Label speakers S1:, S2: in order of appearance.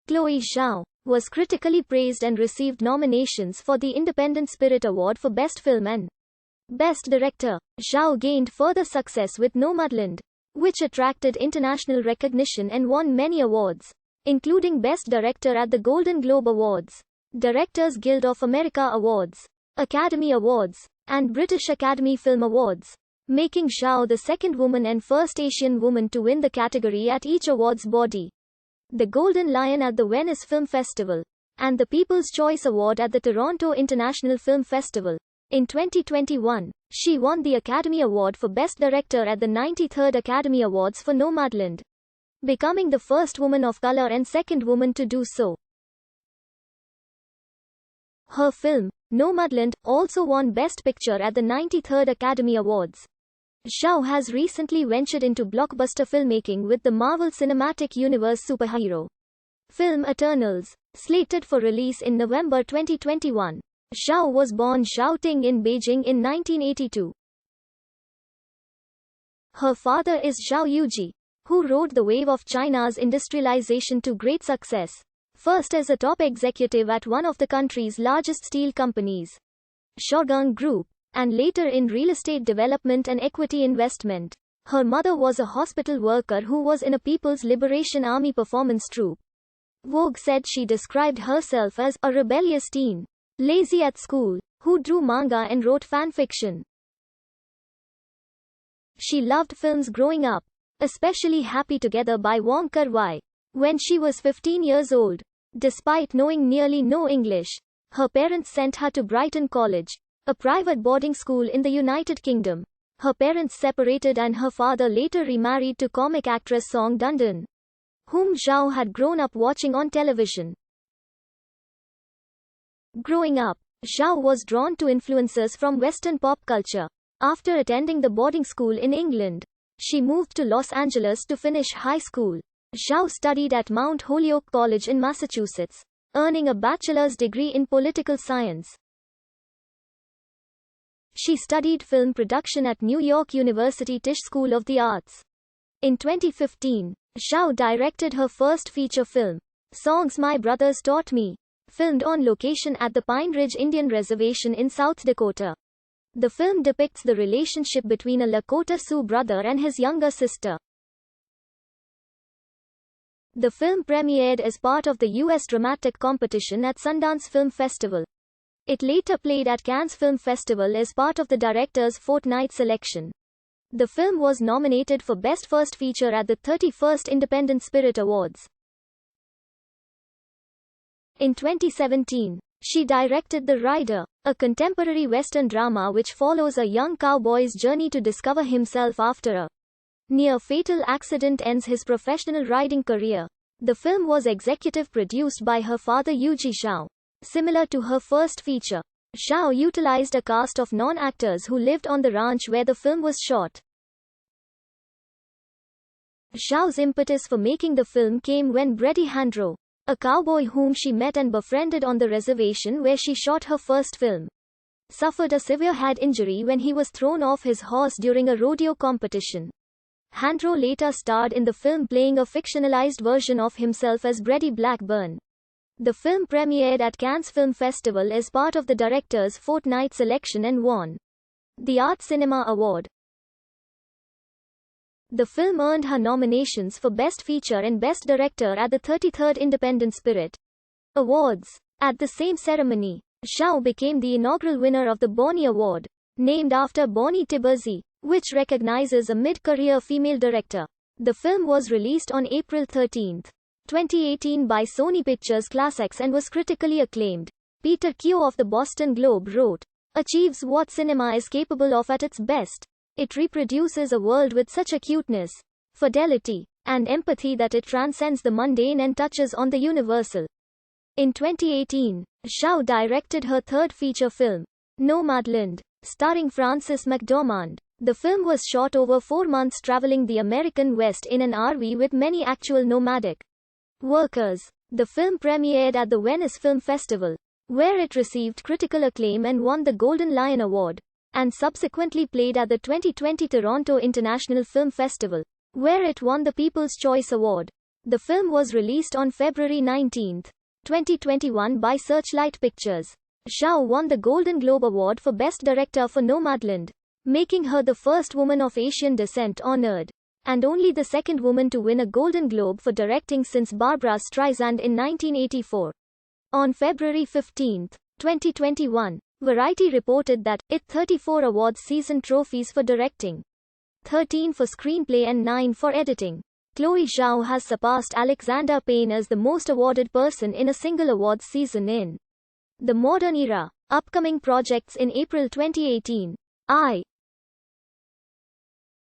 S1: Chlo Zhao, was critically praised and received nominations for the Independent Spirit Award for Best Film and Best Director. Zhao gained further success with Nomadland, which attracted international recognition and won many awards, including Best Director at the Golden Globe Awards, Directors Guild of America Awards, Academy Awards, and British Academy Film Awards, making Zhao the second woman and first Asian woman to win the category at each awards body. The Golden Lion at the Venice Film Festival, and the People's Choice Award at the Toronto International Film Festival. In 2021, she won the Academy Award for Best Director at the 93rd Academy Awards for Nomadland, becoming the first woman of color and second woman to do so. Her film, Nomadland, also won Best Picture at the 93rd Academy Awards. Zhao has recently ventured into blockbuster filmmaking with the Marvel Cinematic Universe superhero film Eternals, slated for release in November 2021. Zhao was born Zhao Ting in Beijing in 1982. Her father is Zhao Yuji, who rode the wave of China's industrialization to great success, first as a top executive at one of the country's largest steel companies, Shougang Group, and later in real estate development and equity investment. Her mother was a hospital worker who was in a People's Liberation Army performance troupe. Vogue said she described herself as a rebellious teen, lazy at school, who drew manga and wrote fan fiction. She loved films growing up, especially Happy Together by Wong Kar-wai. When she was 15 years old, despite knowing nearly no English, her parents sent her to Brighton College, a private boarding school in the United Kingdom. Her parents separated and her father later remarried to comic actress Song Dundon, whom Zhao had grown up watching on television. Growing up, Zhao was drawn to influences from Western pop culture. After attending the boarding school in England, she moved to Los Angeles to finish high school. Zhao studied at Mount Holyoke College in Massachusetts, earning a bachelor's degree in political science. She studied film production at New York University Tisch School of the Arts. In 2015, Zhao directed her first feature film, Songs My Brothers Taught Me, filmed on location at the Pine Ridge Indian Reservation in South Dakota. The film depicts the relationship between a Lakota Sioux brother and his younger sister. The film premiered as part of the U.S. dramatic competition at Sundance Film Festival. It later played at Cannes Film Festival as part of the director's fortnight selection. The film was nominated for Best First Feature at the 31st Independent Spirit Awards. In 2017, she directed The Rider, a contemporary Western drama which follows a young cowboy's journey to discover himself after a near-fatal accident ends his professional riding career. The film was executive produced by her father Yuji Zhao. Similar to her first feature, Zhao utilized a cast of non-actors who lived on the ranch where the film was shot. Zhao's impetus for making the film came when Brady Handro, a cowboy whom she met and befriended on the reservation where she shot her first film, suffered a severe head injury when he was thrown off his horse during a rodeo competition. Handro later starred in the film playing a fictionalized version of himself as Brady Blackburn. The film premiered at Cannes Film Festival as part of the director's fortnight selection and won the Art Cinema Award. The film earned her nominations for Best Feature and Best Director at the 33rd Independent Spirit Awards. At the same ceremony, Zhao became the inaugural winner of the Bonnie Award, named after Bonnie Tiburzi, which recognizes a mid-career female director. The film was released on April 13, 2018 by Sony Pictures Classics and was critically acclaimed. Peter Keogh of the Boston Globe wrote, "Achieves what cinema is capable of at its best. It reproduces a world with such acuteness, fidelity, and empathy that it transcends the mundane and touches on the universal." In 2018, Zhao directed her third feature film, Nomadland, starring Frances McDormand. The film was shot over 4 months traveling the American West in an RV with many actual nomadic workers. The film premiered at the Venice Film Festival, where it received critical acclaim and won the Golden Lion Award, and subsequently played at the 2020 Toronto International Film Festival, where it won the People's Choice Award. The film was released on February 19, 2021 by Searchlight Pictures. Zhao won the Golden Globe Award for Best Director for Nomadland, making her the first woman of Asian descent honored, and only the second woman to win a Golden Globe for directing since Barbra Streisand in 1984. On February 15, 2021, Variety reported that it 34 awards season trophies for directing, 13 for screenplay and 9 for editing. Chlo Zhao has surpassed Alexander Payne as the most awarded person in a single awards season in the modern era. Upcoming projects in April 2018.